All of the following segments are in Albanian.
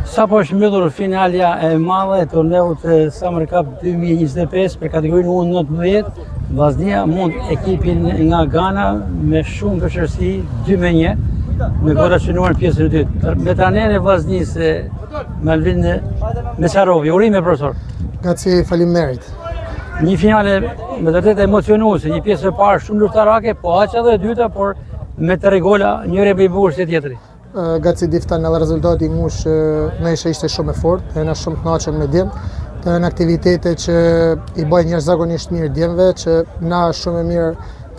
Sa po është mbyllur finalja e madhe e turneut Summer Cup 2025 për kategorinë U19, Vllaznia mund ekipin nga Ghana me shumë vështirësi 2-1 me gola shënuar në pjesën e dytë. Me trajnerin e Vllaznisë Melvin Mesarovi. Urime profesor. Grazie, faleminderit. Një finale me të vërtetë emocionuese, një pjesë e parë shumë luftarake, po aq edhe e dyta, por me 3 gola, njëri më i bukur se tjetri. Grazie diftan edhe rezultati ngush nesër ishte shumë e fortë, jena shumë të kënaqur me djem. Të janë aktivitete që i bëjnë jashtëzakonisht mirë djemve, që na shumë e mirë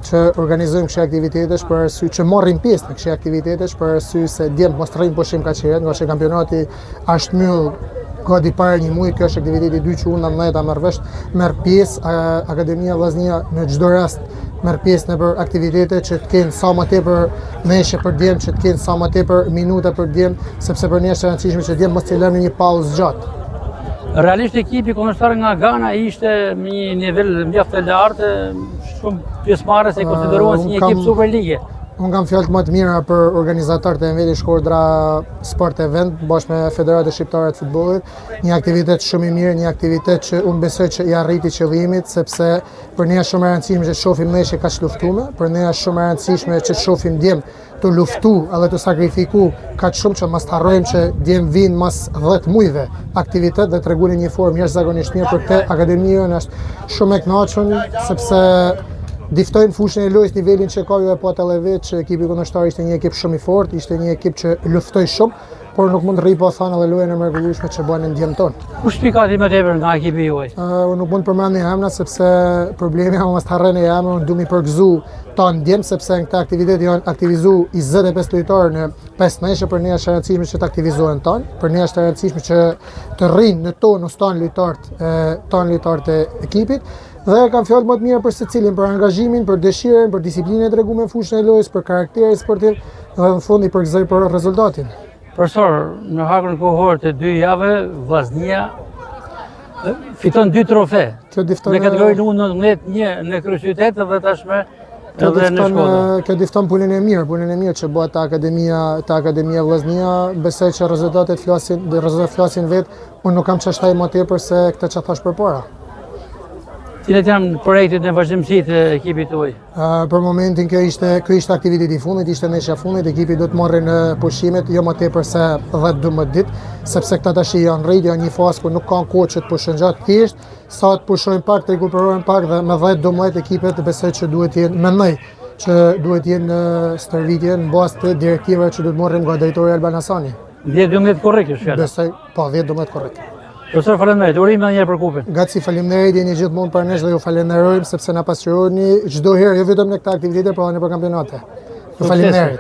që organizojmë këto aktivitete për arsye që marrim pjesë në këto aktivitete për arsye se djem mos rrim pushim kaq herë, nga që kampionati është mbyll gati para një muaji. Kjo është aktiviteti i dytë që unë merr pjesë Akademia Vllaznia në çdo rast merr pjesë në për aktivitete që të kenë sa më tepër meshë për djem, që të kenë sa më tepër minuta për djem, sepse për ne është e rëndësishme që djem mos të lëmë një pauzë gjatë. Realisht ekipi kundërshtar nga Ghana ishte në një nivel mjaft të lartë, shumë pjesëmarrës e konsiderohen si një ekip Superligë. Unë kam fjalët më të mira për organizatorët e Enveli Shkodra Sport Event bashkë me Federatën Shqiptare të Futbollit, një aktivitet shumë i mirë, një aktivitet që unë besoj që i arriti qëllimit, sepse për ne është shumë e rëndësishme që të shohim meshë kaq luftuar, për ne është shumë e rëndësishme që të shohim djem të luftu edhe të sakrifiku kaq shumë që mos harrojmë që djem vinë mas 10 muajve aktivitet dhe tregojnë një formë jashtëzakonisht mirë për këtë akademinë. Është shumë e kënaqur sepse diftojnë fushën e lojës, nivelin që ka ju e po të vetë që ekipi kundërshtar ishte një ekip shumë i fortë, ishte një ekip që luftoi shumë, por nuk mund të rri po thënë edhe lojën e mrekullueshme që bën në ndjem tonë. Kush pikati më tepër nga ekipi juaj? Unë nuk mund të përmend një emra sepse problemi jam mos harrën e emrin, unë duam i përgëzu ta ndjem sepse në këtë aktivitet janë aktivizu 25 lojtarë në 5 meshë. Për ne është e rëndësishme që të aktivizohen tonë, për ne është e rëndësishme që të rrinë në tonë stan lojtarët e ekipit. Dhe kam fjalë më të mira për secilin, për angazhimin, për dëshirën, për disiplinën e treguar në fushën e lojës, për karakterin sportiv dhe në fund i përgëzoj për rezultatin. Profesor, në hakun kohor të 2 javë, Vllaznia fiton 2 trofe. Me kategorinë U19, një në kryeqytet dhe tashmë edhe në Shkodër. Kjo difton punën e mirë që bëhet te Akademia Vllaznia. Besoj që rezultatet flasin vetë. Unë nuk kam çështaj më tepër se këtë që thash përpara. Cilat janë projektet e vazhdimësisë të ekipit tuaj? Për momentin kjo ishte aktiviteti i fundit, ishte nesër fundit, ekipi do të marrë në pushimet jo më tepër se 10-12 ditë, sepse këta tash janë rrit, janë një fazë ku nuk kanë kohë që të pushojnë gjatë thjesht, sa të pushojnë pak, të rikuperojnë pak dhe me 10-12 ekipet besoj që duhet të jenë mendoj që duhet të jenë në stërvitje në bazë të direktivave që duhet marrim nga drejtori Alban Hasani. 10-12 korrekt është fjala. Besoj, po 10-12 korrekt. Profesor, faleminderit. Urime edhe një herë për kupën. Gaci, faleminderit, jeni gjithmonë për nesh dhe ju falenderojmë sepse na pasqyroni çdo herë, jo vetëm në këtë aktivitet, por edhe në kampionate. Ju faleminderit.